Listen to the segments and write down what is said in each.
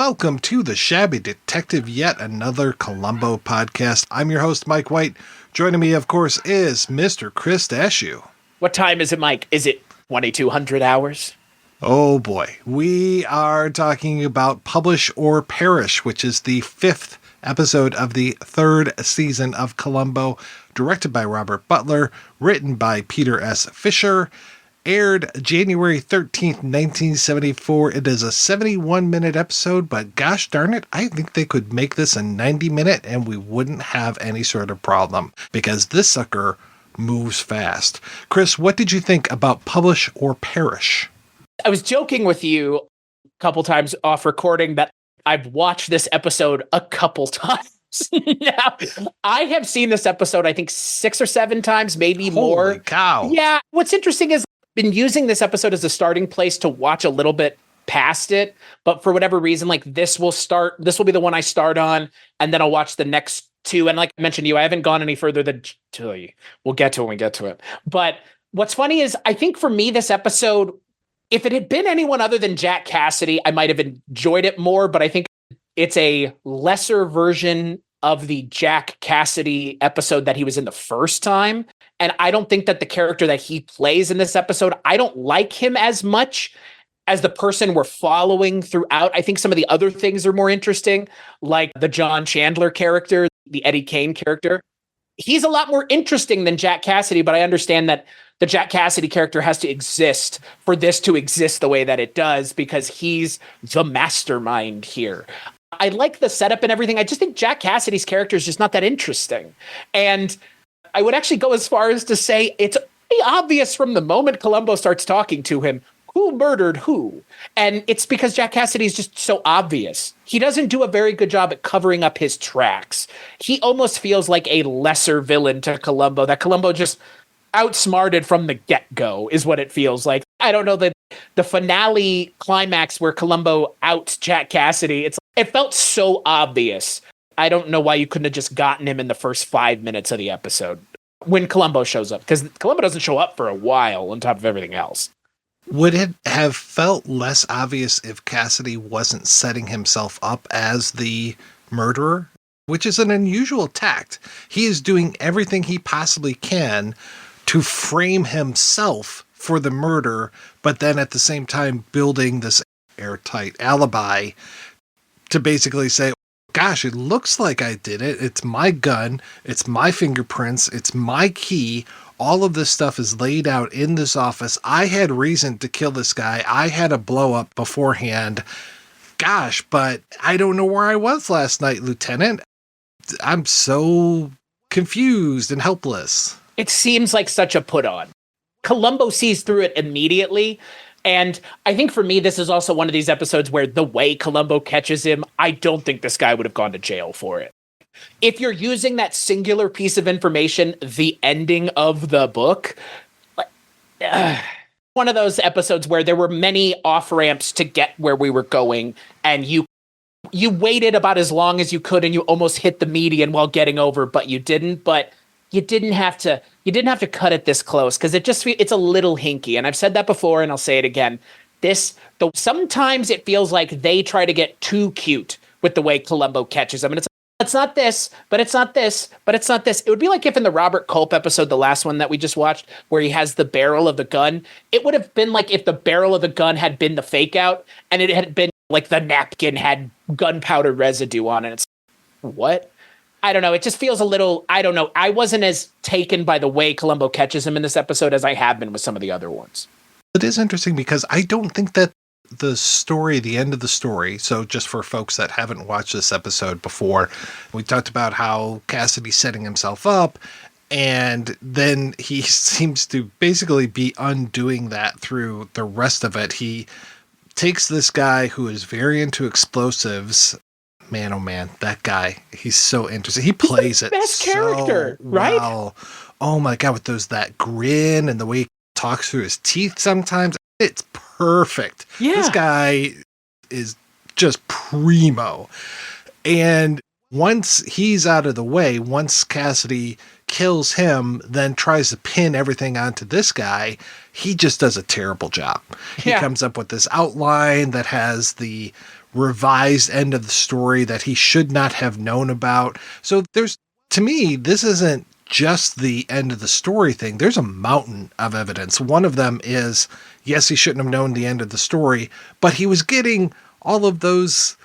welcome to the Shabby Detective, yet another Columbo podcast. I'm your host, Mike White. Joining me, of course, is Mr. Chris Dashew. What time is it, Mike? Is it 2200 hours? Oh boy, we are talking about Publish or Perish, which is the 5th episode of the 3rd season of Columbo, directed by Robert Butler, written by Peter S. Fisher, aired January 13th, 1974. It is a 71-minute episode, but gosh darn it, I think they could make this a 90-minute and we wouldn't have any sort of problem, because this sucker moves fast. Chris, what did you think about Publish or Perish? I was joking with you a couple times off recording that I've watched this episode a couple times. Now, I have seen this episode, I think 6 or 7 times, maybe more. Holy cow. Yeah. What's interesting is I've been using this episode as a starting place to watch a little bit past it. But for whatever reason, like this will be the one I start on, and then I'll watch the next 2. And like I mentioned to you, I haven't gone any further than we'll get to it when we get to it. But what's funny is I think for me, this episode, if it had been anyone other than Jack Cassidy, I might have enjoyed it more, but I think it's a lesser version of the Jack Cassidy episode that he was in the first time. And I don't think that the character that he plays in this episode, I don't like him as much as the person we're following throughout. I think some of the other things are more interesting, like the John Chandler character, the Eddie Kane character. He's a lot more interesting than Jack Cassidy, but I understand that the Jack Cassidy character has to exist for this to exist the way that it does, because he's the mastermind here. I like the setup and everything. I just think Jack Cassidy's character is just not that interesting. And I would actually go as far as to say it's pretty obvious from the moment Columbo starts talking to him who murdered who. And it's because Jack Cassidy is just so obvious. He doesn't do a very good job at covering up his tracks. He almost feels like a lesser villain to Columbo, that Columbo just outsmarted from the get-go is what it feels like. I don't know, the finale climax where Columbo outs Jack Cassidy, it felt so obvious. I don't know why you couldn't have just gotten him in the first 5 minutes of the episode when Columbo shows up, because Columbo doesn't show up for a while on top of everything else. Would it have felt less obvious if Cassidy wasn't setting himself up as the murderer? Which is an unusual tact. He is doing everything he possibly can to frame himself for the murder, but then at the same time building this airtight alibi to basically say, gosh, it looks like I did it. It's my gun. It's my fingerprints. It's my key. All of this stuff is laid out in this office. I had reason to kill this guy. I had a blow up beforehand. Gosh, but I don't know where I was last night, Lieutenant. I'm so confused and helpless. It seems like such a put on. Columbo sees through it immediately. And I think for me, this is also one of these episodes where the way Columbo catches him, I don't think this guy would have gone to jail for it. If you're using that singular piece of information, the ending of the book, one of those episodes where there were many off-ramps to get where we were going, and you waited about as long as you could, and you almost hit the median while getting over, but you didn't. But you didn't have to cut it this close, because it's a little hinky. And I've said that before, and I'll say it again. Sometimes it feels like they try to get too cute with the way Columbo catches them. And it's not this, but it's not this, but it's not this. It would be like if in the Robert Culp episode, the last one that we just watched, where he has the barrel of the gun, it would have been like if the barrel of the gun had been the fake out, and it had been like the napkin had gunpowder residue on it. It's what? I don't know. It just feels a little, I don't know. I wasn't as taken by the way Columbo catches him in this episode as I have been with some of the other ones. It is interesting because I don't think that the end of the story, so just for folks that haven't watched this episode before, we talked about how Cassidy's setting himself up, and then he seems to basically be undoing that through the rest of it. He takes this guy who is very into explosives. Man, oh man, that guy, he's so interesting. He plays it best character, right? Well. Oh my God, with that grin and the way he talks through his teeth sometimes, it's perfect. Yeah. This guy is just primo. And once he's out of the way, once Cassidy kills him, then tries to pin everything onto this guy, he just does a terrible job. He comes up with this outline that has the revised end of the story that he should not have known about. So to me, this isn't just the end of the story thing. There's a mountain of evidence. One of them is, yes, he shouldn't have known the end of the story, but he was getting all of the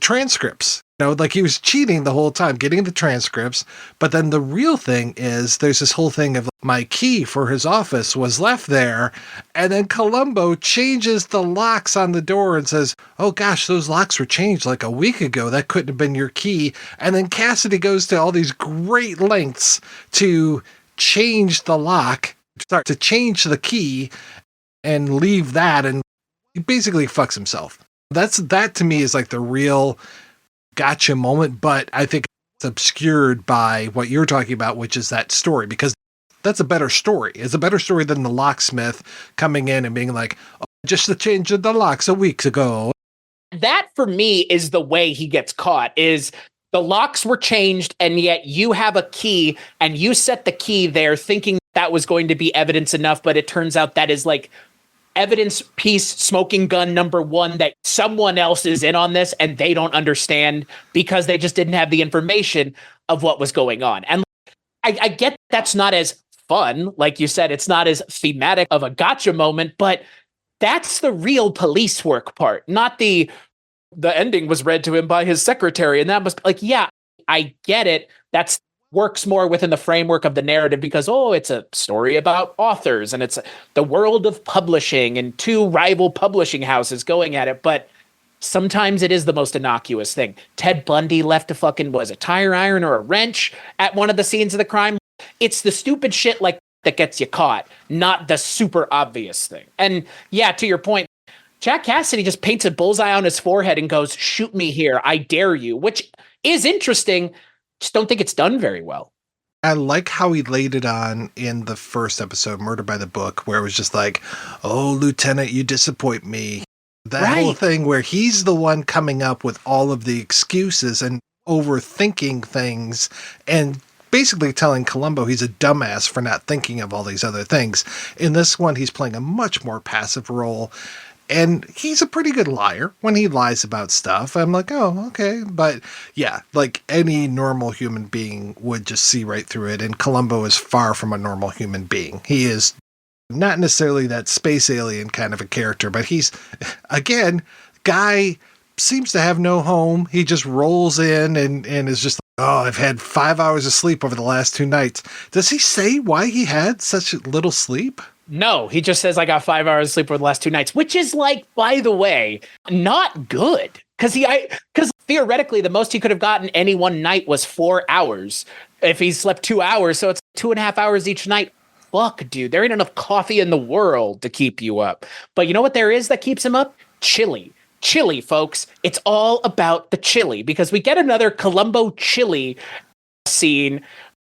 transcripts. Like he was cheating the whole time, getting the transcripts. But then the real thing is there's this whole thing of my key for his office was left there. And then Columbo changes the locks on the door and says, oh gosh, those locks were changed like a week ago. That couldn't have been your key. And then Cassidy goes to all these great lengths to change the lock, start to change the key and leave that. And he basically fucks himself. That to me is like the real gotcha moment, but I think it's obscured by what you're talking about, which is that story, because that's a better story. It's a better story than the locksmith coming in and being like, oh, just the change of the locks a week ago. That for me is the way he gets caught, is the locks were changed and yet you have a key and you set the key there thinking that was going to be evidence enough, but it turns out that is like evidence piece, smoking gun number one, that someone else is in on this and they don't understand because they just didn't have the information of what was going on. And I get that's not as fun. Like you said, it's not as thematic of a gotcha moment, but that's the real police work part, not the ending was read to him by his secretary. And that must, like, yeah, I get it. That's works more within the framework of the narrative because, oh, it's a story about authors and it's the world of publishing and two rival publishing houses going at it. But sometimes it is the most innocuous thing. Ted Bundy left a fucking, was a tire iron or a wrench at one of the scenes of the crime. It's the stupid shit like that gets you caught, not the super obvious thing. And yeah, to your point, Jack Cassidy just paints a bullseye on his forehead and goes, shoot me here, I dare you, which is interesting. Just don't think it's done very well. I like how he laid it on in the first episode, Murder by the Book, where it was just like, oh, Lieutenant, you disappoint me. That whole thing where he's the one coming up with all of the excuses and overthinking things and basically telling Columbo he's a dumbass for not thinking of all these other things. In this one, he's playing a much more passive role. And he's a pretty good liar when he lies about stuff. I'm like, oh, okay. But yeah, like any normal human being would just see right through it. And Columbo is far from a normal human being. He is not necessarily that space alien kind of a character, but he's, again, guy seems to have no home. He just rolls in and is just like, oh, I've had 5 hours of sleep over the last 2 nights. Does he say why he had such little sleep? No, he just says I got 5 hours of sleep over the last 2 nights, which is like, by the way, not good. Because theoretically, the most he could have gotten any one night was 4 hours. If he slept 2 hours, so it's 2.5 hours each night. Fuck, dude, there ain't enough coffee in the world to keep you up. But you know what there is that keeps him up? Chili. Chili, folks. It's all about the chili, because we get another Columbo chili scene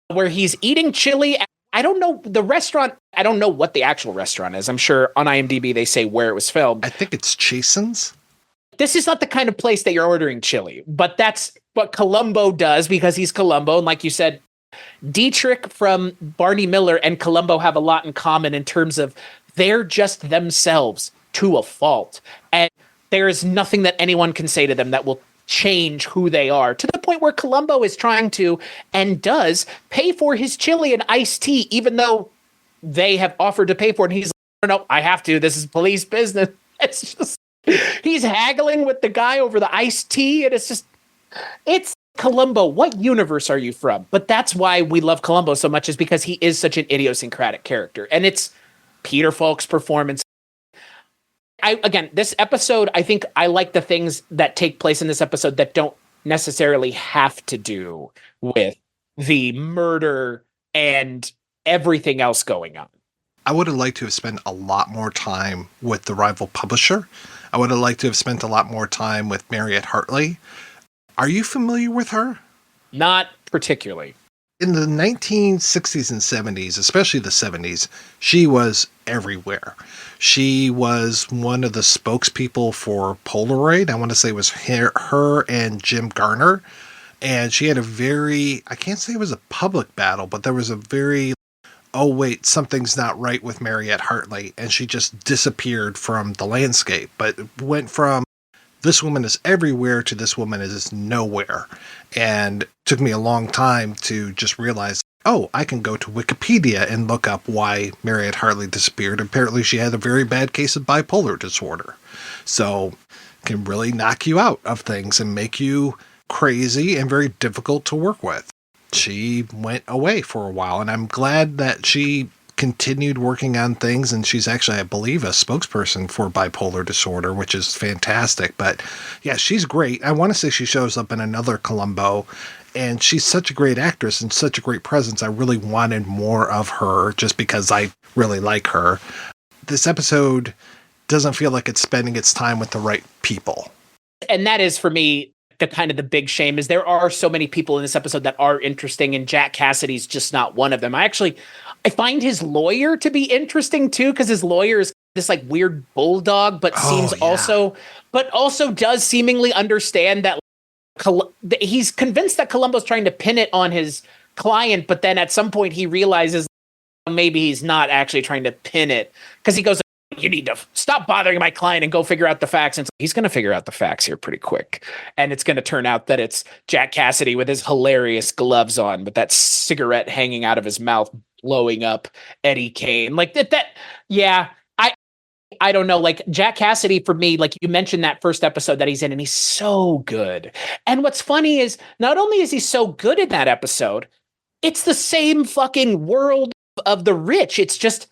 where he's eating chili. I don't know the restaurant. I don't know what the actual restaurant is. I'm sure on IMDb they say where it was filmed. I think it's Chasen's. This is not the kind of place that you're ordering chili, but that's what Columbo does because he's Columbo. And like you said, Dietrich from Barney Miller and Columbo have a lot in common in terms of they're just themselves to a fault. And there is nothing that anyone can say to them that will change who they are, to the point where Columbo is trying to and does pay for his chili and iced tea, even though they have offered to pay for it. And he's like, no, I have to. This is police business. It's just, he's haggling with the guy over the iced tea. And it's Columbo. What universe are you from? But that's why we love Columbo so much, is because he is such an idiosyncratic character. And it's Peter Falk's performance. Again, this episode, I think I like the things that take place in this episode that don't necessarily have to do with the murder and everything else going on. I would have liked to have spent a lot more time with the rival publisher. I would have liked to have spent a lot more time with Mariette Hartley. Are you familiar with her? Not particularly. In the 1960s and 70s, especially the 70s, she was everywhere. She was one of the spokespeople for Polaroid. I want to say it was her and Jim Garner. And she had a very, I can't say it was a public battle, but there was a very, oh wait, something's not right with Mariette Hartley. And she just disappeared from the landscape, but went from this woman is everywhere to this woman is nowhere. And it took me a long time to just realize, oh, I can go to Wikipedia and look up why Mariette Hartley disappeared. Apparently she had a very bad case of bipolar disorder. So can really knock you out of things and make you crazy and very difficult to work with. She went away for a while, and I'm glad that she continued working on things, and she's actually, I believe, a spokesperson for bipolar disorder, which is fantastic. But yeah, she's great. I want to say she shows up in another Columbo, and she's such a great actress and such a great presence. I really wanted more of her just because I really like her. This episode doesn't feel like it's spending its time with the right people. And that is, for me, the kind of the big shame is there are so many people in this episode that are interesting, and Jack Cassidy's just not one of them. I find his lawyer to be interesting too, because his lawyer is this like weird bulldog, but also does seemingly understand that he's convinced that Columbo's trying to pin it on his client, but then at some point he realizes maybe he's not actually trying to pin it, because he goes, you need to stop bothering my client and go figure out the facts. And he's going to figure out the facts here pretty quick. And it's going to turn out that it's Jack Cassidy with his hilarious gloves on, with that cigarette hanging out of his mouth, blowing up Eddie Kane. Like yeah, I don't know. Like Jack Cassidy, for me, like you mentioned that first episode that he's in, and he's so good. And what's funny is not only is he so good in that episode, it's the same fucking world of The Rich. It's just,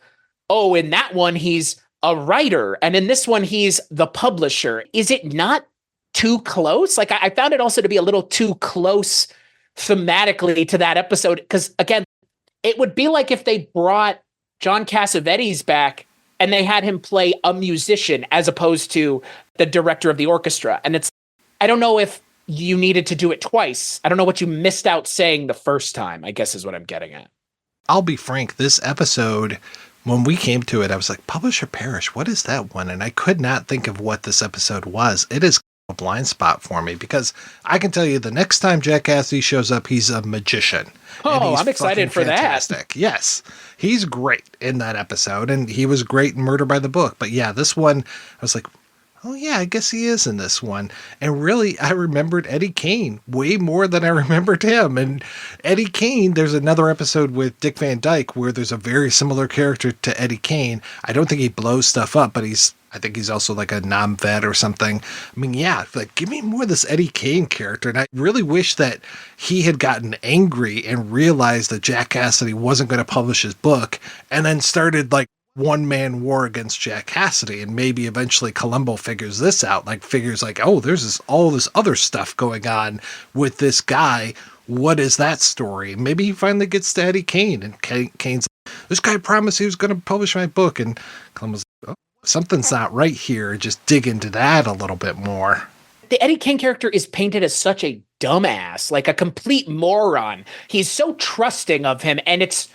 oh, in that one, he's a writer, and in this one, he's the publisher. Is it not too close? Like, I found it also to be a little too close thematically to that episode, because, again, it would be like if they brought John Cassavetes back and they had him play a musician as opposed to the director of the orchestra. And I don't know if you needed to do it twice. I don't know what you missed out saying the first time, I guess is what I'm getting at. I'll be frank, this episode, when we came to it, I was like, Publish or Perish, what is that one? And I could not think of what this episode was. It is a blind spot for me, because I can tell you the next time Jack Cassidy shows up, he's a magician. Oh, I'm excited for fantastic. That. Yes, he's great in that episode, and he was great in Murder by the Book. But yeah, this one, I was like, oh yeah, I guess he is in this one. And really, I remembered Eddie Kane way more than I remembered him. And Eddie Kane, there's another episode with Dick Van Dyke where there's a very similar character to Eddie Kane. I don't think he blows stuff up, but I think he's also like a non-vet or something. I mean, yeah, like give me more of this Eddie Kane character. And I really wish that he had gotten angry and realized that Jack Cassidy wasn't going to publish his book, and then started like one-man war against Jack Cassidy. And maybe eventually Columbo figures this out, figures oh, there's all this other stuff going on with this guy. What is that story? Maybe he finally gets to Eddie Kane, and Kane's like, this guy promised he was going to publish my book. And Columbo's like, oh, something's not right here. Just dig into that a little bit more. The Eddie Kane character is painted as such a dumbass, like a complete moron. He's so trusting of him, and it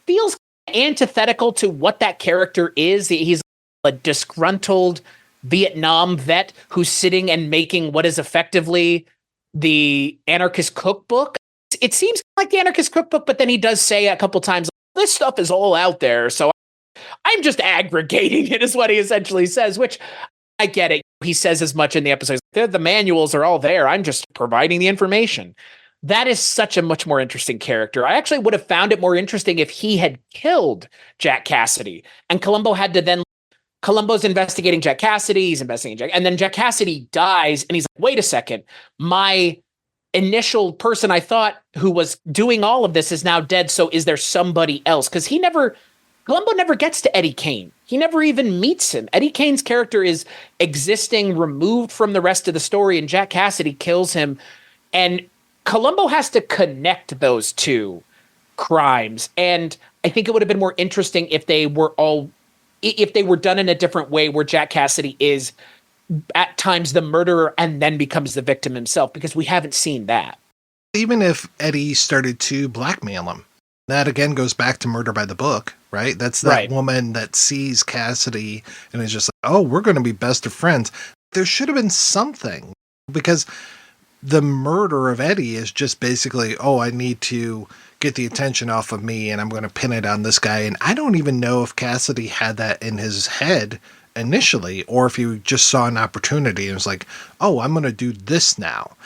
feels antithetical to what that character is. He's a disgruntled Vietnam vet who's sitting and making what is effectively the anarchist cookbook. It seems like the anarchist cookbook, but then he does say a couple times, this stuff is all out there, so I'm just aggregating it, is what he essentially says, which I get it. He says as much in the episodes. The manuals are all there. I'm just providing the information. That is such a much more interesting character. I actually would have found it more interesting if he had killed Jack Cassidy, and Columbo had to then, Columbo's investigating Jack Cassidy, he's investigating Jack, and then Jack Cassidy dies, and he's like, wait a second, my initial person I thought who was doing all of this is now dead, so is there somebody else? Because Columbo never gets to Eddie Kane. He never even meets him. Eddie Kane's character is existing removed from the rest of the story, and Jack Cassidy kills him, and Columbo has to connect those two crimes. And I think it would have been more interesting if they were done in a different way, where Jack Cassidy is at times the murderer and then becomes the victim himself, because we haven't seen that. Even if Eddie started to blackmail him, that again goes back to Murder by the Book, right? That's that woman that sees Cassidy and is just like, oh, we're going to be best of friends. There should have been something, because the murder of Eddie is just basically, oh, I need to get the attention off of me and I'm going to pin it on this guy. And I don't even know if Cassidy had that in his head initially, or if he just saw an opportunity and was like, oh, I'm going to do this now.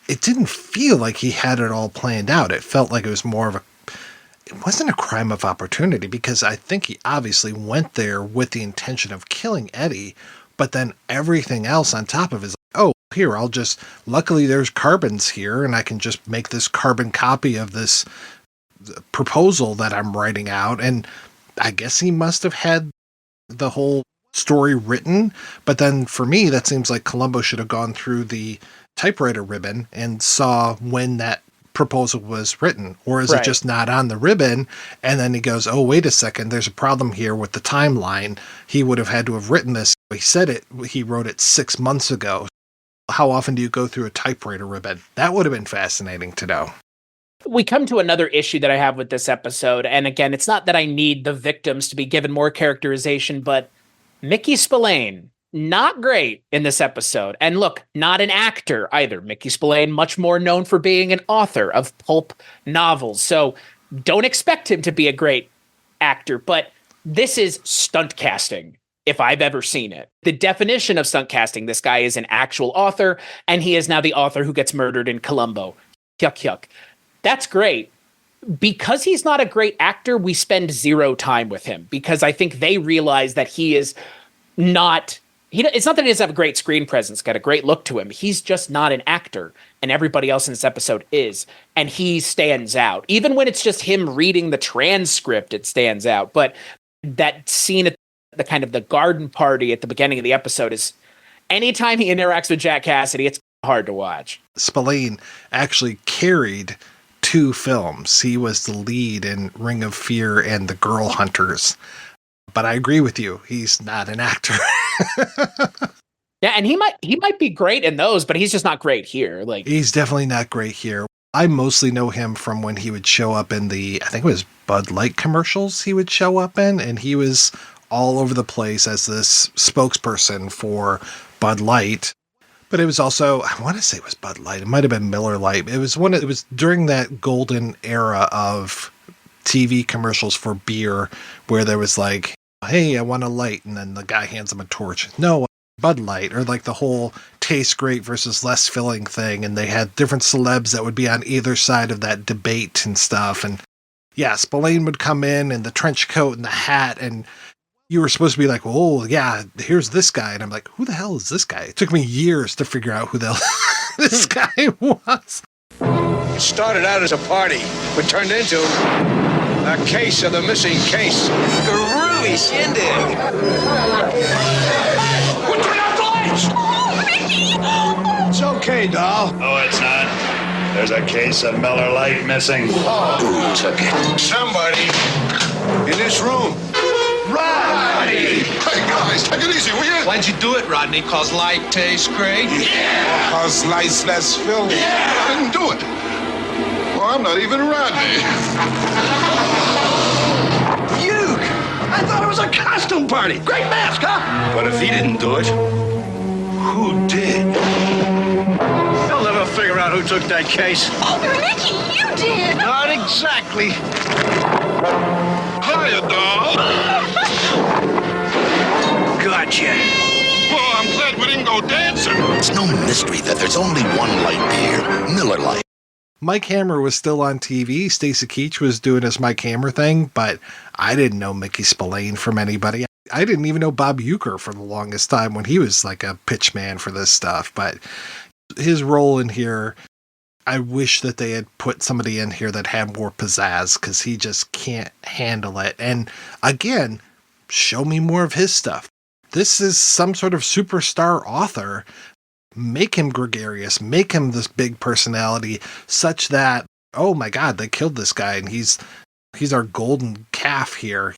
It didn't feel like he had it all planned out. It felt like it was more of it wasn't a crime of opportunity, because I think he obviously went there with the intention of killing Eddie, but then everything else on top of it is like, oh, here, luckily there's carbons here, and I can just make this carbon copy of this proposal that I'm writing out. And I guess he must have had the whole story written, but then for me, that seems like Columbo should have gone through the typewriter ribbon and saw when that proposal was written, or is it just not on the ribbon? And then he goes, oh, wait a second, there's a problem here with the timeline. He would have had to have written this. He wrote it 6 months ago. How often do you go through a typewriter ribbon? That would have been fascinating to know. We come to another issue that I have with this episode. And again, it's not that I need the victims to be given more characterization, but Mickey Spillane, not great in this episode. And look, not an actor either. Mickey Spillane, much more known for being an author of pulp novels. So don't expect him to be a great actor, but this is stunt casting, if I've ever seen it. The definition of stunt casting, this guy is an actual author, and he is now the author who gets murdered in Columbo. Yuck, yuck. That's great. Because he's not a great actor, we spend zero time with him, because I think they realize that he is not... It's not that he doesn't have a great screen presence, got a great look to him. He's just not an actor, and everybody else in this episode is, and he stands out. Even when it's just him reading the transcript, it stands out. But that scene at the kind of the garden party at the beginning of the episode is, anytime he interacts with Jack Cassidy, it's hard to watch. Spillane actually carried 2 films. He was the lead in Ring of Fear and The Girl Hunters. But I agree with you. He's not an actor. Yeah, and he might be great in those, but he's just not great here. Like, he's definitely not great here. I mostly know him from when he would show up in I think it was Bud Light commercials he would show up in, and he was all over the place as this spokesperson for Bud Light. But it was also, I want to say it was Bud Light. It might have been Miller Lite. It was during that golden era of TV commercials for beer, where there was like, hey, I want a light, and then the guy hands him a torch. No, Bud Light, or like the whole taste great versus less filling thing, and they had different celebs that would be on either side of that debate and stuff. And yeah, Spillane would come in the trench coat and the hat, and you were supposed to be like, oh yeah, here's this guy, and I'm like, who the hell is this guy? It took me years to figure out who the hell this guy was. It started out as a party, but turned into a case of the missing case. Groovy shindig. We'll turn out the lights! Oh, Mickey! It's okay, doll. Oh, it's not. There's a case of Miller Lite missing. Who took it? Somebody in this room. Rodney! Hey, guys, take it easy, will you? Why'd you do it, Rodney? 'Cause light tastes great? Yeah! Cause light's less filling. Yeah! I didn't do it. Well, I'm not even Rodney. Fugue! I thought it was a costume party. Great mask, huh? But if he didn't do it, who did? They'll never figure out who took that case. Oh, Mickey, you did! Not exactly. Hiya, doll. Gotcha. Well, I'm glad we didn't go dancing. It's no mystery that there's only one light here, Miller Lite. Mike Hammer was still on TV. Stacey Keach was doing his Mike Hammer thing, but I didn't know Mickey Spillane from anybody. I didn't even know Bob Uecker for the longest time when he was like a pitch man for this stuff. But his role in here, I wish that they had put somebody in here that had more pizzazz, because he just can't handle it. And again, show me more of his stuff. This is some sort of superstar author. Make him gregarious, make him this big personality, such that, oh my God, they killed this guy, and he's our golden calf here.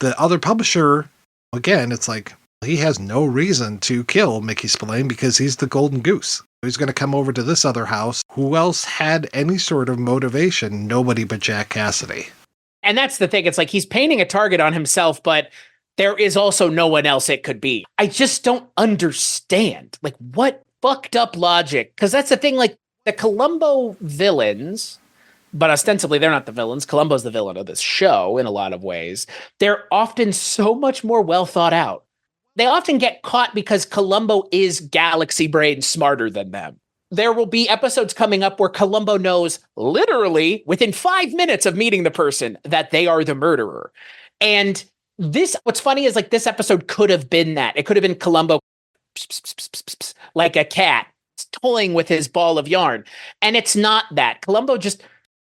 The other publisher, again, it's like, he has no reason to kill Mickey Spillane because he's the golden goose. He's going to come over to this other house. Who else had any sort of motivation? Nobody but Jack Cassidy. And that's the thing. It's like he's painting a target on himself, but there is also no one else it could be. I just don't understand. Like, what fucked up logic? Because that's the thing, like, the Columbo villains, but ostensibly they're not the villains. Columbo's the villain of this show in a lot of ways. They're often so much more well thought out. they often get caught because Columbo is galaxy brain smarter than them. There will be episodes coming up where Columbo knows literally within 5 minutes of meeting the person that they are the murderer. And what's funny is like this episode could have been that. It could have been Columbo like a cat toying with his ball of yarn. And it's not that. Columbo just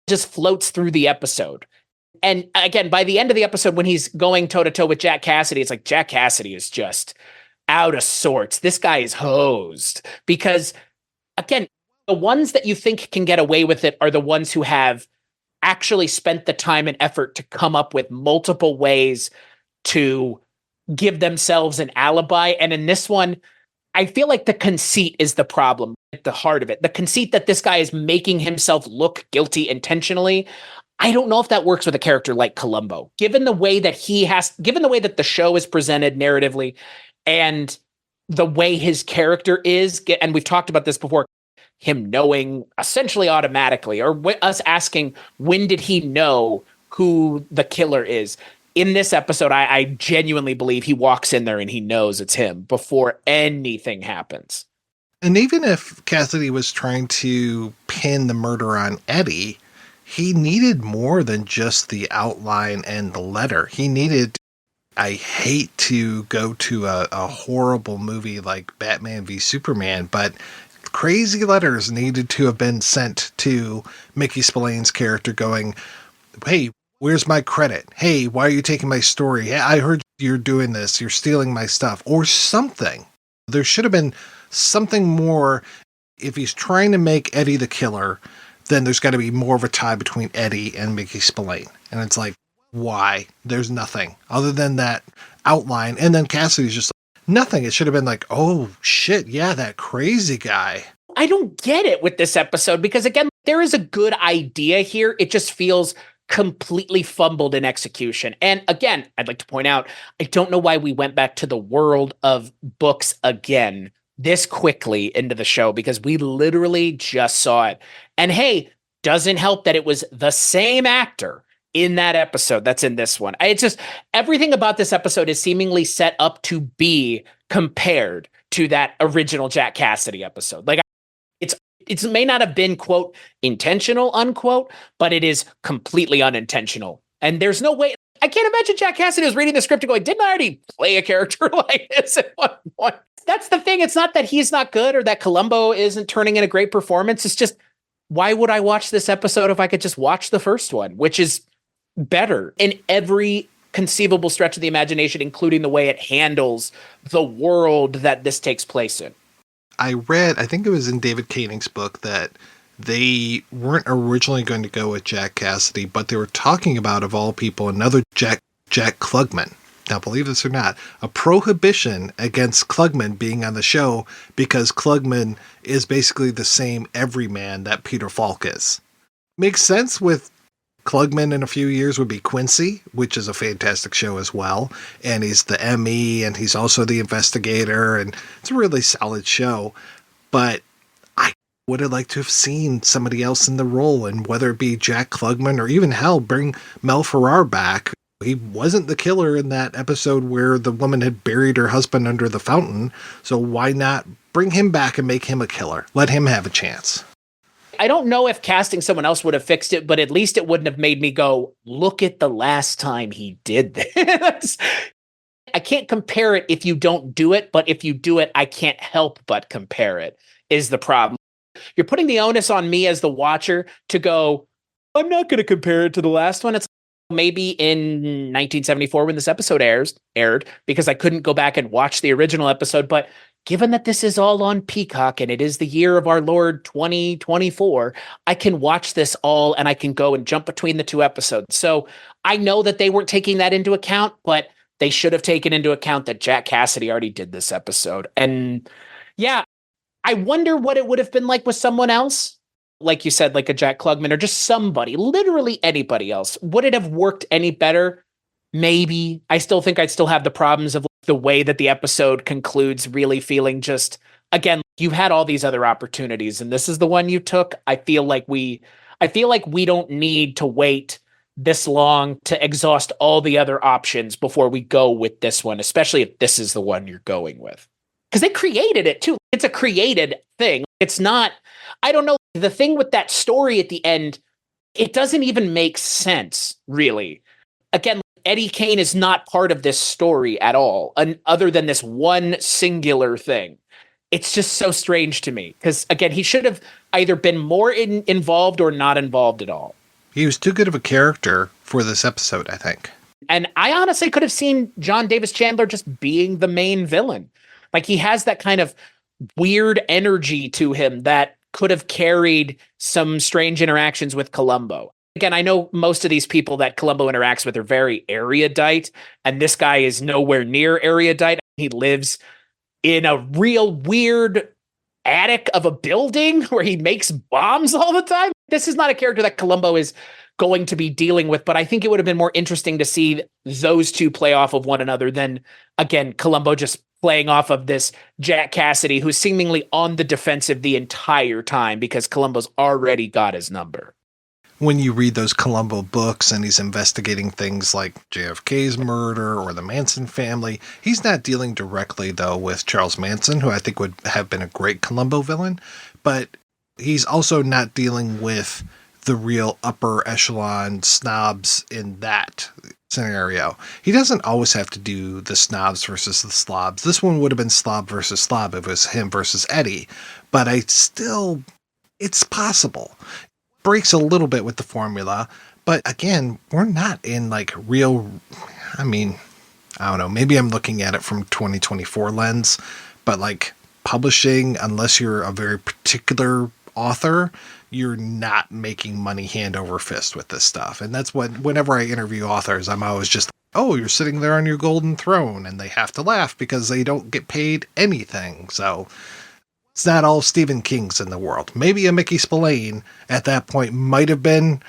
floats through the episode. And again, by the end of the episode, when he's going toe to toe with Jack Cassidy, it's like Jack Cassidy is just out of sorts. This guy is hosed because, again, the ones that you think can get away with it are the ones who have actually spent the time and effort to come up with multiple ways to give themselves an alibi. And in this one, I feel like the conceit is the problem at the heart of it. The conceit that this guy is making himself look guilty intentionally. I don't know if that works with a character like Columbo, given the way that the show is presented narratively and the way his character is. And we've talked about this before, him knowing essentially automatically, or us asking, when did he know who the killer is? In this episode, I genuinely believe he walks in there and he knows it's him before anything happens. And even if Cassidy was trying to pin the murder on Eddie, he needed more than just the outline and the letter. He needed, I hate to go to a horrible movie like Batman v Superman, but crazy letters needed to have been sent to Mickey Spillane's character going, hey, where's my credit? Hey, why are you taking my story? Hey, I heard you're doing this. You're stealing my stuff or something. There should have been something more. If he's trying to make Eddie the killer, then there's got to be more of a tie between Eddie and Mickey Spillane. And it's like, why? There's nothing other than that outline. And then Cassidy's just like, nothing. It should have been like, oh shit, yeah, that crazy guy. I don't get it with this episode because, again, there is a good idea here. It just feels completely fumbled in execution. And again, I'd like to point out, I don't know why we went back to the world of books again this quickly into the show, because we literally just saw it. And hey, doesn't help that it was the same actor in that episode that's in this one. It's just, everything about this episode is seemingly set up to be compared to that original Jack Cassidy episode. Like, it may not have been, quote, intentional, unquote, but it is completely unintentional. And there's no way, I can't imagine Jack Cassidy was reading the script and going, didn't I already play a character like this at one point? That's the thing. It's not that he's not good or that Columbo isn't turning in a great performance. It's just, why would I watch this episode if I could just watch the first one, which is better in every conceivable stretch of the imagination, including the way it handles the world that this takes place in. I read, I think it was in David Koenig's book, that they weren't originally going to go with Jack Cassidy, but they were talking about, of all people, another Jack Klugman. Now, believe this or not, a prohibition against Klugman being on the show because Klugman is basically the same everyman that Peter Falk is. Makes sense with Klugman in a few years would be Quincy, which is a fantastic show as well. And he's the ME and he's also the investigator, and it's a really solid show. But I would have liked to have seen somebody else in the role, and whether it be Jack Klugman or even hell, bring Mel Ferrar back. He wasn't the killer in that episode where the woman had buried her husband under the fountain. So why not bring him back and make him a killer? Let him have a chance. I don't know if casting someone else would have fixed it, but at least it wouldn't have made me go, look at the last time he did this. I can't compare it if you don't do it, but if you do it, I can't help but compare it, is the problem. You're putting the onus on me as the watcher to go, I'm not going to compare it to the last one. It's maybe in 1974 when this episode aired, because I couldn't go back and watch the original episode, but given that this is all on Peacock and it is the year of our Lord 2024, I can watch this all and I can go and jump between the two episodes. So I know that they weren't taking that into account, but they should have taken into account that Jack Cassidy already did this episode. And yeah, I wonder what it would have been like with someone else. Like you said, like a Jack Klugman or just somebody, literally anybody else. Would it have worked any better? Maybe. I still think I'd still have the problems of the way that the episode concludes, really feeling just, again, you had all these other opportunities and this is the one you took. I feel like we don't need to wait this long to exhaust all the other options before we go with this one, especially if this is the one you're going with. Because they created it too. It's a created thing. It's not, I don't know, the thing with that story at the end, it doesn't even make sense, really. Again, Eddie Kane is not part of this story at all, other than this one singular thing. It's just so strange to me. Because, again, he should have either been more involved or not involved at all. He was too good of a character for this episode, I think. And I honestly could have seen John Davis Chandler just being the main villain. Like, he has that kind of weird energy to him that could have carried some strange interactions with Columbo. Again, I know most of these people that Columbo interacts with are very erudite, and this guy is nowhere near erudite. He lives in a real weird attic of a building where he makes bombs all the time. This is not a character that Columbo is going to be dealing with, but I think it would have been more interesting to see those two play off of one another than, again, Columbo just playing off of this Jack Cassidy, who's seemingly on the defensive the entire time because Columbo's already got his number. When you read those Columbo books and he's investigating things like JFK's murder or the Manson family, he's not dealing directly, though, with Charles Manson, who I think would have been a great Columbo villain, but he's also not dealing with the real upper echelon snobs in that scenario. He doesn't always have to do the snobs versus the slobs. This one would have been slob versus slob if it was him versus Eddie, but it's possible. Breaks a little bit with the formula, but again, we're not in like real, I don't know, maybe I'm looking at it from 2024 lens, but like publishing, unless you're a very particular author, you're not making money hand over fist with this stuff. And that's what, whenever I interview authors, I'm always just, oh, you're sitting there on your golden throne, and they have to laugh because they don't get paid anything. So it's not all Stephen King's in the world. Maybe a Mickey Spillane at that point might have been.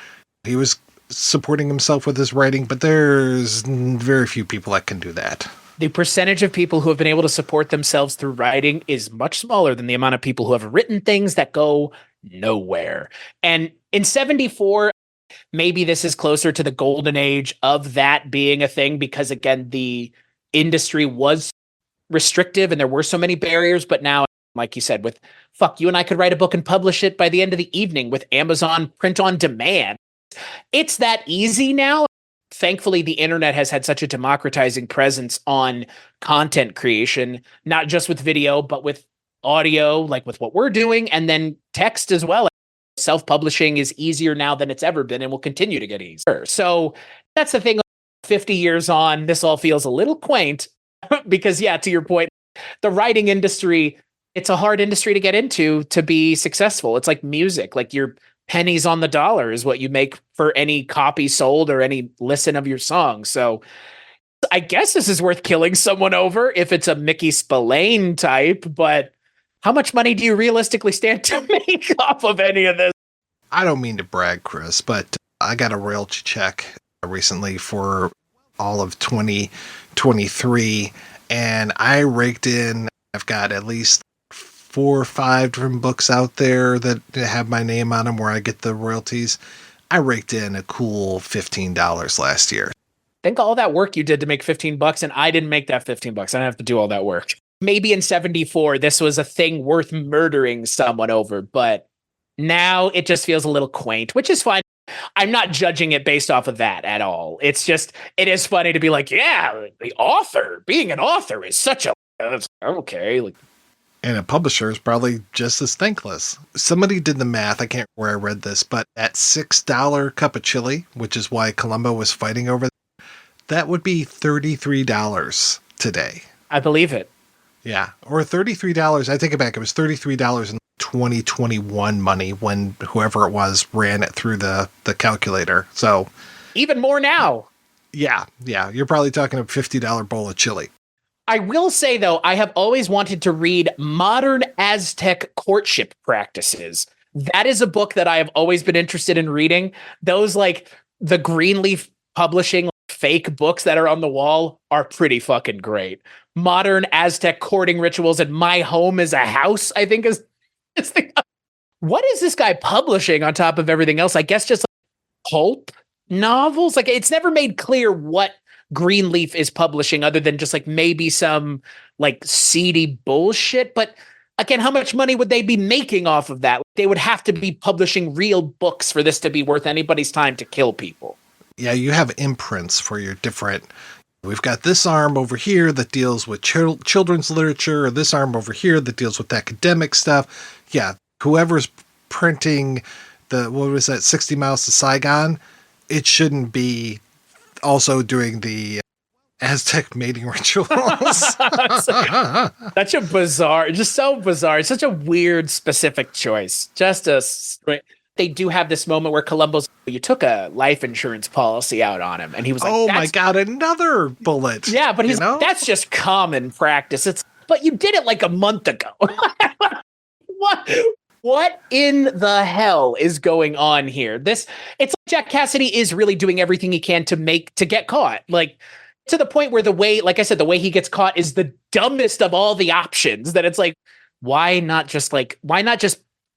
He was supporting himself with his writing, but there's very few people that can do that. The percentage of people who have been able to support themselves through writing is much smaller than the amount of people who have written things that go nowhere. And in 74, maybe this is closer to the golden age of that being a thing because, again, the industry was restrictive and there were so many barriers, but now, like you said, with you and I could write a book and publish it by the end of the evening with Amazon print on demand. It's that easy now. Thankfully, the internet has had such a democratizing presence on content creation, not just with video, but with audio, like with what we're doing, and then text as well. Self-publishing is easier now than it's ever been and will continue to get easier. So that's the thing. 50 years on, this all feels a little quaint because, yeah, to your point, the writing industry, it's a hard industry to get into to be successful. It's like music, like your pennies on the dollar is what you make for any copy sold or any listen of your song. So I guess this is worth killing someone over if it's a Mickey Spillane type, but how much money do you realistically stand to make off of any of this? I don't mean to brag, Chris, but I got a royalty check recently for all of 2023, and I raked in, I've got at least 4 or 5 different books out there that have my name on them where I get the royalties. I raked in a cool $15 last year. Think all that work you did to make $15, and I didn't make that $15. I didn't have to do all that work. Maybe in 74, this was a thing worth murdering someone over, but now it just feels a little quaint, which is fine. I'm not judging it based off of that at all. It's just, it is funny to be like, yeah, the author, being an author is such a, okay. Like, and a publisher is probably just as thankless. Somebody did the math, I can't remember where I read this, but at $6 cup of chili, which is why Columbo was fighting over that would be $33 today. I believe it. Yeah, or $33. I take it back. It was $33 in 2021 money when whoever it was ran it through the calculator. So even more now. Yeah. You're probably talking a $50 bowl of chili. I will say, though, I have always wanted to read Modern Aztec Courtship Practices. That is a book that I have always been interested in reading. Those, like, the Greenleaf Publishing fake books that are on the wall are pretty fucking great. Modern Aztec Courting Rituals and My Home is a House, I think is the, what is this guy publishing on top of everything else? I guess just like pulp novels. Like, it's never made clear what Greenleaf is publishing other than just like maybe some like seedy bullshit. But again, how much money would they be making off of that? They would have to be publishing real books for this to be worth anybody's time to kill people. Yeah, you have imprints for your different. We've got this arm over here that deals with children's literature, or this arm over here that deals with academic stuff. Yeah, whoever's printing what was that, 60 Miles to Saigon, it shouldn't be also doing the Aztec mating rituals. Such a bizarre, just so bizarre. It's such a weird, specific choice. They do have this moment where Columbo's, you took a life insurance policy out on him. And he was like, oh my God, another bullet. Yeah, but he's like, that's just common practice. But you did it like a month ago. What in the hell is going on here? It's like Jack Cassidy is really doing everything he can to get caught. Like, to the point where the way he gets caught is the dumbest of all the options, that it's like, why not just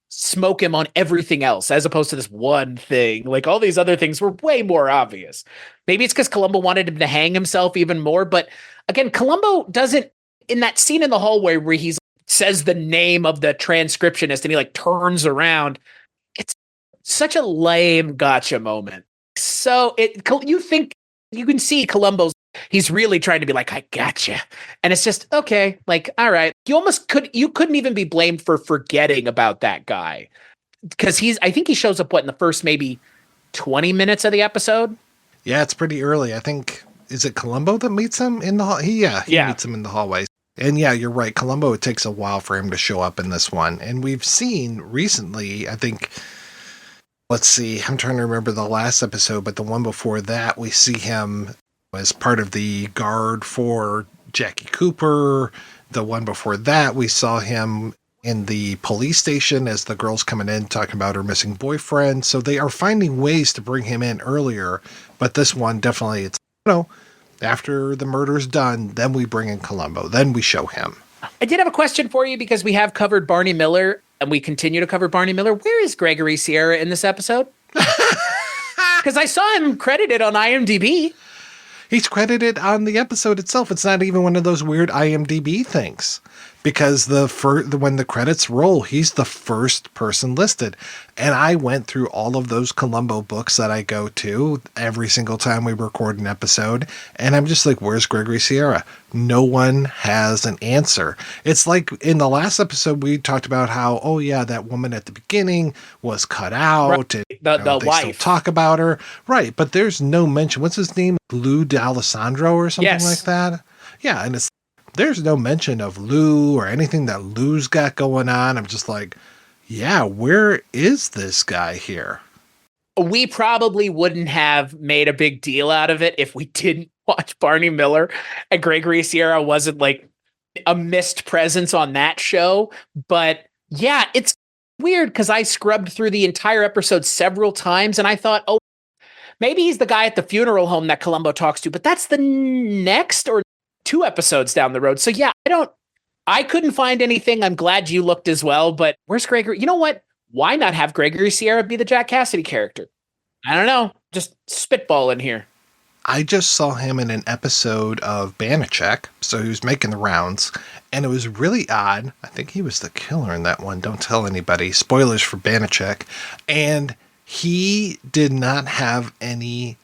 smoke him on everything else as opposed to this one thing? Like, all these other things were way more obvious. Maybe it's because Columbo wanted him to hang himself even more. But again, Columbo doesn't, in that scene in the hallway where he says the name of the transcriptionist and he like turns around, it's such a lame gotcha moment. So you can see Columbo's, he's really trying to be like, I gotcha. And it's just, okay, like, all right. You couldn't even be blamed for forgetting about that guy. Because I think he shows up, in the first maybe 20 minutes of the episode? Yeah, it's pretty early. I think, is it Columbo that meets him in the hall? He meets him in the hallway. And yeah, you're right. Columbo, it takes a while for him to show up in this one. And we've seen recently, I think, let's see, I'm trying to remember the last episode, but the one before that, we see him as part of the guard for Jackie Cooper. The one before that, we saw him in the police station as the girl's coming in talking about her missing boyfriend. So they are finding ways to bring him in earlier. But this one, definitely, it's, after the murder's done, then we bring in Columbo. Then we show him. I did have a question for you because we have covered Barney Miller and we continue to cover Barney Miller. Where is Gregory Sierra in this episode? Because I saw him credited on IMDb. He's credited on the episode itself. It's not even one of those weird IMDb things. Because when the credits roll, he's the first person listed. And I went through all of those Columbo books that I go to every single time we record an episode. And I'm just like, where's Gregory Sierra? No one has an answer. It's like in the last episode, we talked about how, oh yeah, that woman at the beginning was cut out. Right. And the they wife. still talk about her. Right. But there's no mention. What's his name? Lou D'Alessandro or something like that? Yeah. And there's no mention of Lou or anything that Lou's got going on. I'm just like, yeah, where is this guy here? We probably wouldn't have made a big deal out of it if we didn't watch Barney Miller and Gregory Sierra wasn't like a missed presence on that show. But yeah, it's weird because I scrubbed through the entire episode several times and I thought, oh, maybe he's the guy at the funeral home that Columbo talks to, but that's the next or 2 episodes down the road. So yeah, I couldn't find anything. I'm glad you looked as well, but where's Gregory? You know what? Why not have Gregory Sierra be the Jack Cassidy character? I don't know. Just spitball in here. I just saw him in an episode of Banachek, so he was making the rounds, and it was really odd. I think he was the killer in that one. Don't tell anybody. Spoilers for Banachek. And he did not have any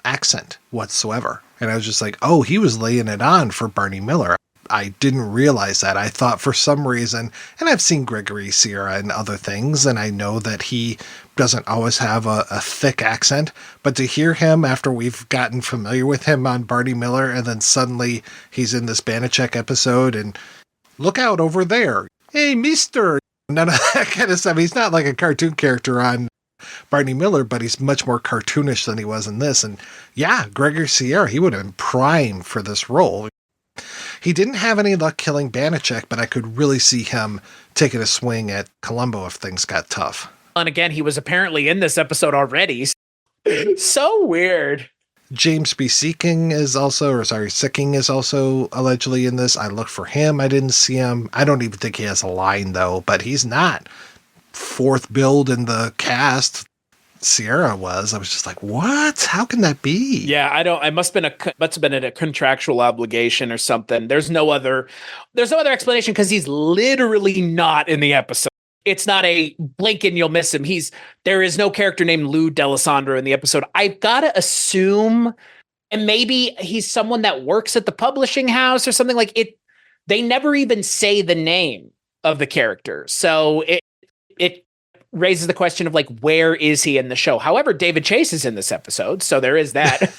accent whatsoever. And I was just like, oh, he was laying it on for Barney Miller. I didn't realize that. I thought for some reason, and I've seen Gregory Sierra in other things, and I know that he doesn't always have a thick accent, but to hear him after we've gotten familiar with him on Barney Miller, and then suddenly he's in this Banachek episode, and look out over there. Hey, mister. None of that kind of stuff. He's not like a cartoon character on Barney Miller, but he's much more cartoonish than he was in this. And yeah, Gregory Sierra, he would have been prime for this role. He didn't have any luck killing Banachek, but I could really see him taking a swing at Columbo if things got tough. And again, he was apparently in this episode already. So weird. James B. Sicking is also allegedly in this. I looked for him. I didn't see him. I don't even think he has a line though, but he's not fourth billed in the cast. Sierra was, I was just like, what? How can that be? Yeah, I don't. It must have been a contractual obligation or something. There's no other explanation because he's literally not in the episode. It's not a blink and you'll miss him. There is no character named Lou Delisandro in the episode. I've got to assume, and maybe he's someone that works at the publishing house or something like it. They never even say the name of the character, so it raises the question of like, where is he in the show? However, David Chase is in this episode, so there is that.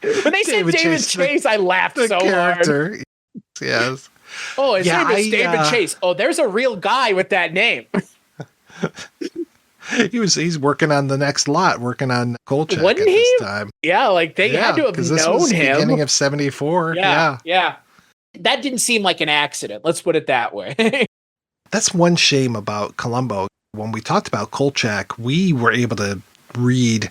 When they said David Chase, I laughed so hard. Yes. Oh, his name is David Chase. Oh, there's a real guy with that name. He's working on the next lot, working on Kolchak Wasn't at he? this time. Yeah, like they had to have known this was him. Beginning of 74. Yeah. That didn't seem like an accident. Let's put it that way. That's one shame about Columbo. When we talked about Kolchak, we were able to read,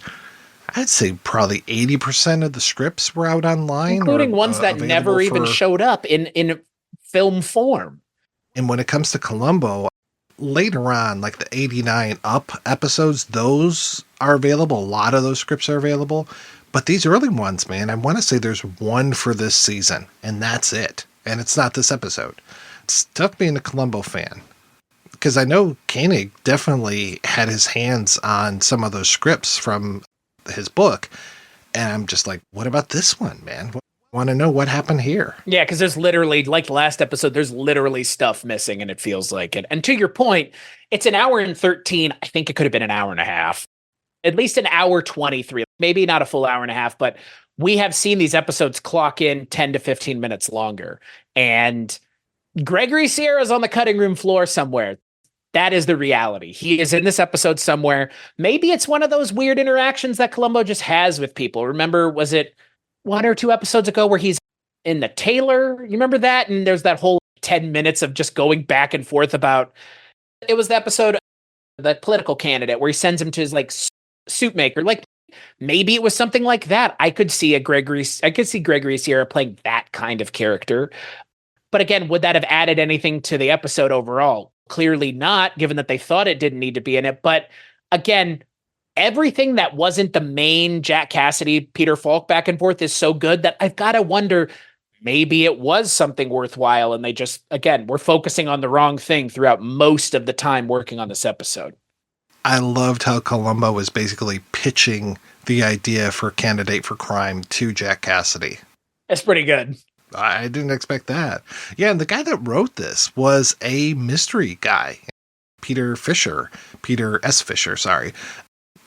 I'd say probably 80% of the scripts were out online. Including ones that never even showed up in film form. And when it comes to Columbo, later on, like the 89 up episodes, those are available. A lot of those scripts are available. But these early ones, man, I want to say there's one for this season, and that's it. And it's not this episode. It's tough being a Columbo fan. Because I know Koenig definitely had his hands on some of those scripts from his book. And I'm just like, what about this one, man? I want to know what happened here. Yeah, because there's literally, like the last episode, there's literally stuff missing, and it feels like it. And to your point, it's an hour and 13. I think it could have been an hour and a half. At least an hour 23. Maybe not a full hour and a half, but we have seen these episodes clock in 10 to 15 minutes longer. And Gregory Sierra's on the cutting room floor somewhere. That is the reality. He is in this episode somewhere. Maybe it's one of those weird interactions that Columbo just has with people. Remember, was it 1 or 2 episodes ago where he's in the Taylor? You remember that? And there's that whole 10 minutes of just going back and forth about, it was the episode, the political candidate, where he sends him to his like suit maker. Like maybe it was something like that. I could see Gregory Sierra playing that kind of character. But again, would that have added anything to the episode overall? Clearly not, given that they thought it didn't need to be in it. But again, everything that wasn't the main Jack Cassidy, Peter Falk back and forth is so good that I've got to wonder, maybe it was something worthwhile and they just, again, we're focusing on the wrong thing throughout most of the time working on this episode. I loved how Columbo was basically pitching the idea for Candidate for Crime to Jack Cassidy. That's pretty good. I didn't expect that. Yeah, and the guy that wrote this was a mystery guy, Peter S. Fisher, sorry.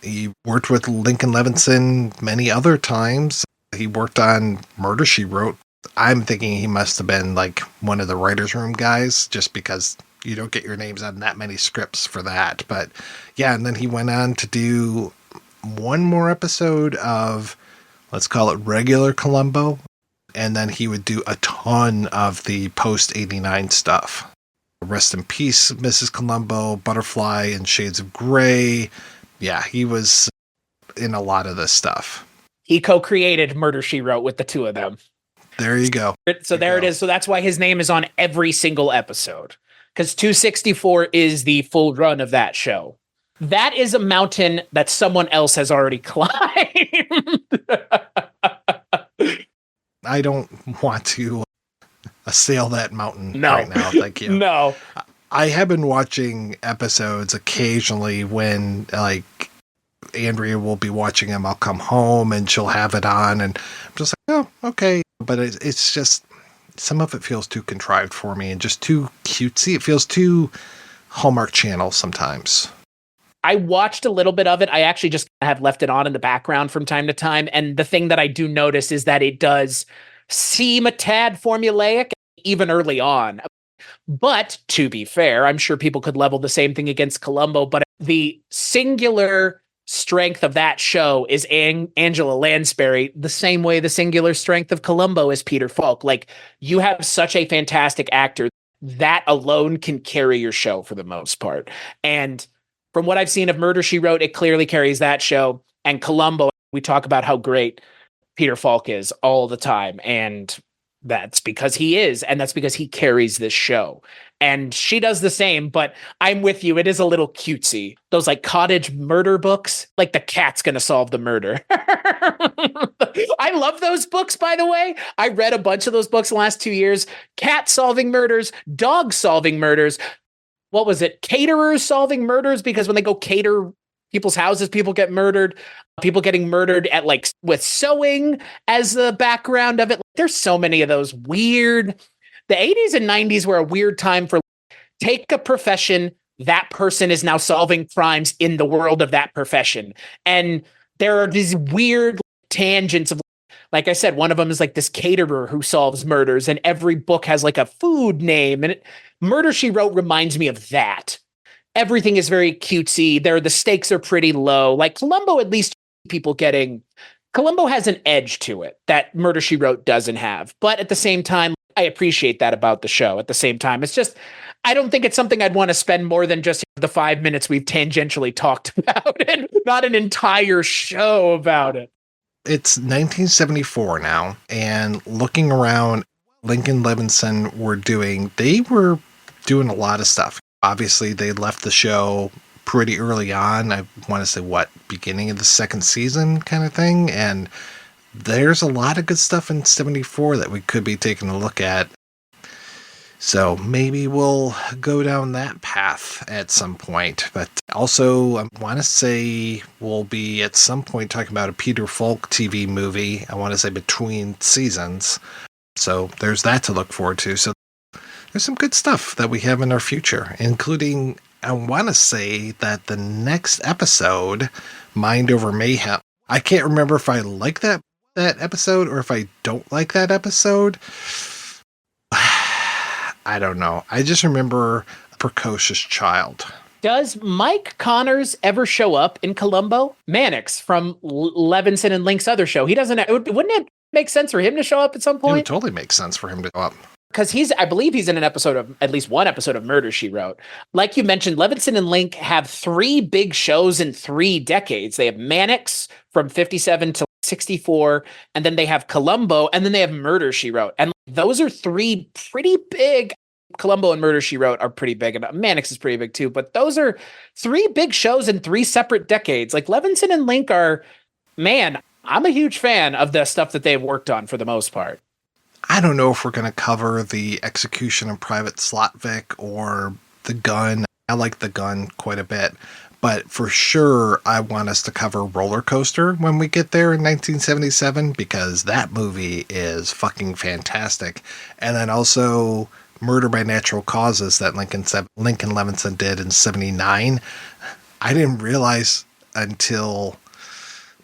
He worked with Lincoln Levinson many other times. He worked on Murder, She Wrote. I'm thinking he must have been like one of the writer's room guys, just because you don't get your names on that many scripts for that. But yeah, and then he went on to do one more episode of, let's call it regular Columbo. And then he would do a ton of the post-89 stuff. Rest in Peace, Mrs. Columbo, Butterfly, and Shades of Grey. Yeah, he was in a lot of this stuff. He co-created Murder, She Wrote with the two of them. There you go. So there it is. So that's why his name is on every single episode. Because 264 is the full run of that show. That is a mountain that someone else has already climbed. I don't want to assail that mountain right now. Thank you. No. I have been watching episodes occasionally when, like, Andrea will be watching them. I'll come home and she'll have it on, and I'm just like, oh, okay. But it's just, some of it feels too contrived for me and just too cutesy. It feels too Hallmark Channel sometimes. I watched a little bit of it. I actually just have left it on in the background from time to time. And the thing that I do notice is that it does seem a tad formulaic, even early on. But to be fair, I'm sure people could level the same thing against Columbo. But the singular strength of that show is Angela Lansbury, the same way the singular strength of Columbo is Peter Falk. Like, you have such a fantastic actor. That alone can carry your show for the most part. And from what I've seen of Murder, She Wrote, it clearly carries that show. And Columbo, we talk about how great Peter Falk is all the time. And That's because he is, and that's because he carries this show. And she does the same, but I'm with you. It is a little cutesy. Those like cottage murder books, like the cat's going to solve the murder. I love those books, by the way. I read a bunch of those books in the last 2 years. Cat solving murders, dog solving murders. What was it? Caterers solving murders, because when they go cater people's houses, people get murdered. People getting murdered at like with sewing as the background of it. There's so many of those weird. The 80s and 90s were a weird time for take a profession. That person is now solving crimes in the world of that profession. And there are these weird tangents of, like I said, one of them is like this caterer who solves murders, and every book has like a food name. And Murder, She Wrote reminds me of that. Everything is very cutesy. The stakes are pretty low. Like Columbo, at least Columbo has an edge to it that Murder, She Wrote doesn't have. But at the same time, I appreciate that about the show. At the same time, it's just, I don't think it's something I'd want to spend more than just the 5 minutes we've tangentially talked about it, not an entire show about it. It's 1974 now, and looking around, Lincoln Levinson they were doing a lot of stuff. Obviously, they left the show pretty early on. I want to say, beginning of the second season kind of thing. And there's a lot of good stuff in 74 that we could be taking a look at. So maybe we'll go down that path at some point. But also, I want to say we'll be at some point talking about a Peter Falk TV movie. I want to say between seasons. So there's that to look forward to. So there's some good stuff that we have in our future, including, I want to say that the next episode, Mind Over Mayhem, I can't remember if I like that episode or if I don't like that episode. I don't know. I just remember a precocious child. Does Mike Connors ever show up in Columbo? Mannix from Levinson and Link's other show. He doesn't. Wouldn't it make sense for him to show up at some point? It would totally make sense for him to go up. Because I believe he's in at least one episode of Murder, She Wrote. Like you mentioned, Levinson and Link have 3 big shows in 3 decades. They have Mannix from 57 to 64, and then they have Columbo, and then they have Murder, She Wrote. And those are 3 pretty big. Columbo and Murder, She Wrote are pretty big, and Mannix is pretty big too. But those are 3 big shows in 3 separate decades. Like Levinson and Link are, man, I'm a huge fan of the stuff that they've worked on for the most part. I don't know if we're going to cover the Execution of Private Slotvik or The Gun. I like The Gun quite a bit. But for sure, I want us to cover Roller Coaster when we get there in 1977, because that movie is fucking fantastic. And then also Murder by Natural Causes that Lincoln Levinson did in 79. I didn't realize until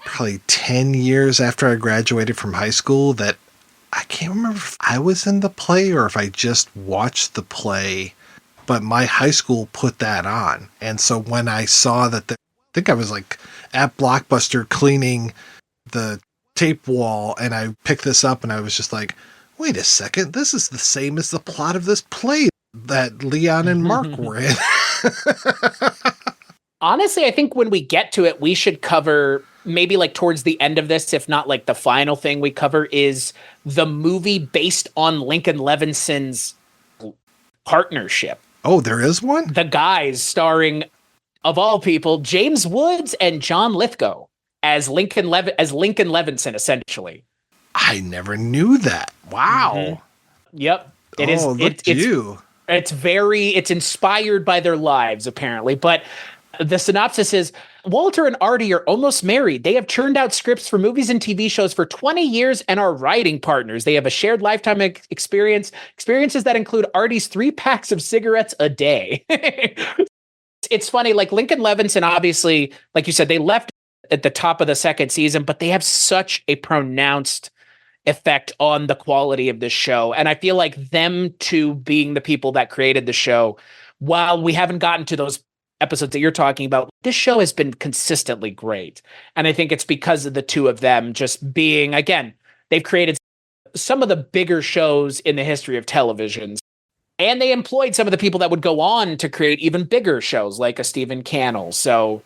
probably 10 years after I graduated from high school that I can't remember if I was in the play or if I just watched the play, but my high school put that on. And so when I saw that, I think I was like at Blockbuster cleaning the tape wall, and I picked this up and I was just like, wait a second, this is the same as the plot of this play that Leon and Mark were in. Honestly, I think when we get to it, we should cover maybe like towards the end of this, if not like the final thing we cover is the movie based on Lincoln Levinson's partnership. Oh, there is one? The Guys, starring, of all people, James Woods and John Lithgow as Lincoln Levinson, essentially. I never knew that. Wow. Mm-hmm. Yep. It is. It's inspired by their lives, apparently. But the synopsis is, Walter and Artie are almost married. They have churned out scripts for movies and TV shows for 20 years and are writing partners. They have a shared lifetime experiences that include Artie's 3 packs of cigarettes a day. It's funny, like Lincoln Levinson, obviously, like you said, they left at the top of the second season, but they have such a pronounced effect on the quality of this show. And I feel like them two being the people that created the show, while we haven't gotten to those episodes that you're talking about, this show has been consistently great. And I think it's because of the two of them just being, again, they've created some of the bigger shows in the history of television. And they employed some of the people that would go on to create even bigger shows like a Stephen Cannell. So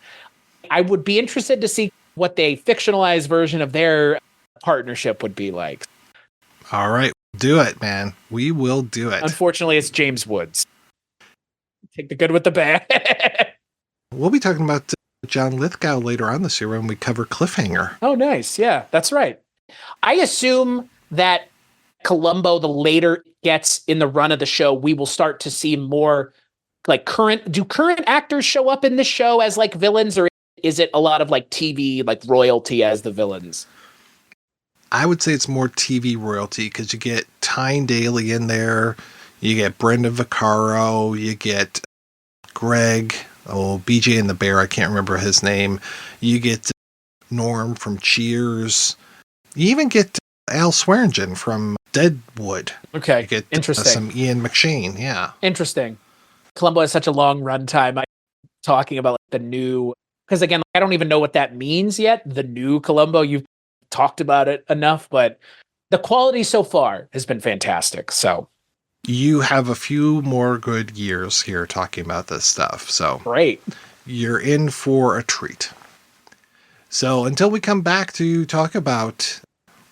I would be interested to see what the fictionalized version of their partnership would be like. All right. Do it, man. We will do it. Unfortunately, it's James Woods. Take the good with the bad. We'll be talking about John Lithgow later on this year when we cover Cliffhanger. Oh, nice. Yeah, that's right. I assume that Columbo, the later it gets in the run of the show, we will start to see more like do current actors show up in this show as like villains, or is it a lot of like TV, like royalty as the villains? I would say it's more TV royalty because you get Tyne Daly in there, you get Brendan Vaccaro, you get Greg, BJ and the Bear, I can't remember his name. You get Norm from Cheers. You even get Al Swearingen from Deadwood. Okay, you get interesting. Some Ian McShane, yeah. Interesting. Columbo has such a long runtime. I'm talking about like, the new, because again, I don't even know what that means yet. The new Columbo, you've talked about it enough, but the quality so far has been fantastic. So you have a few more good years here talking about this stuff. So great. You're in for a treat. So until we come back to talk about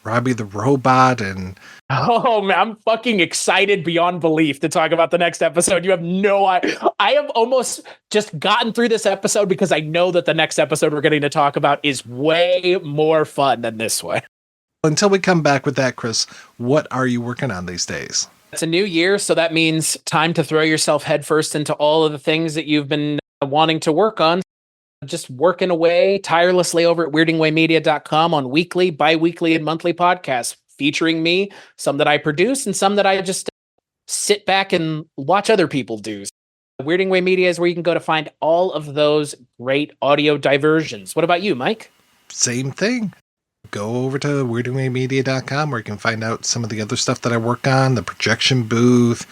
Robbie the Robot and... Oh, man, I'm fucking excited beyond belief to talk about the next episode. You have no idea. I have almost just gotten through this episode because I know that the next episode we're getting to talk about is way more fun than this one. Until we come back with that, Chris, what are you working on these days? It's a new year, so that means time to throw yourself headfirst into all of the things that you've been wanting to work on. Just working away tirelessly over at weirdingwaymedia.com on weekly, bi-weekly, and monthly podcasts featuring me, some that I produce and some that I just sit back and watch other people do. Weirding Way Media is where you can go to find all of those great audio diversions. What about you, Mike? Same thing. Go over to weirdingwaymedia.com where you can find out some of the other stuff that I work on, the projection booth.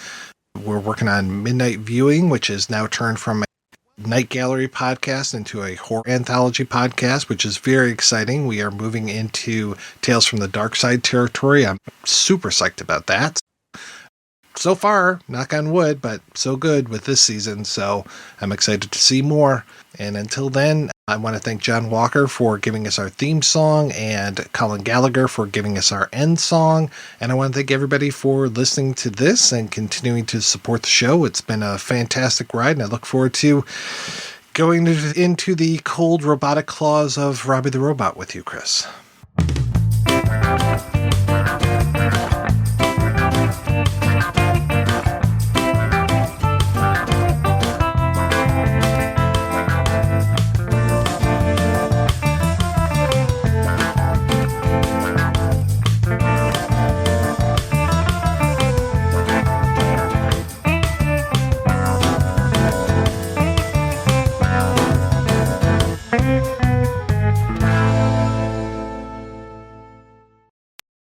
We're working on Midnight Viewing, which is now turned from Night Gallery podcast into a horror anthology podcast, which is very exciting. We are moving into Tales from the Dark Side territory. I'm super psyched about that. So far, knock on wood, but so good with this season, so I'm excited to see more. And until then, I want to thank John Walker for giving us our theme song and Colin Gallagher for giving us our end song. And I want to thank everybody for listening to this and continuing to support the show. It's been a fantastic ride, and I look forward to going into the cold robotic claws of Robbie the Robot with you, Chris.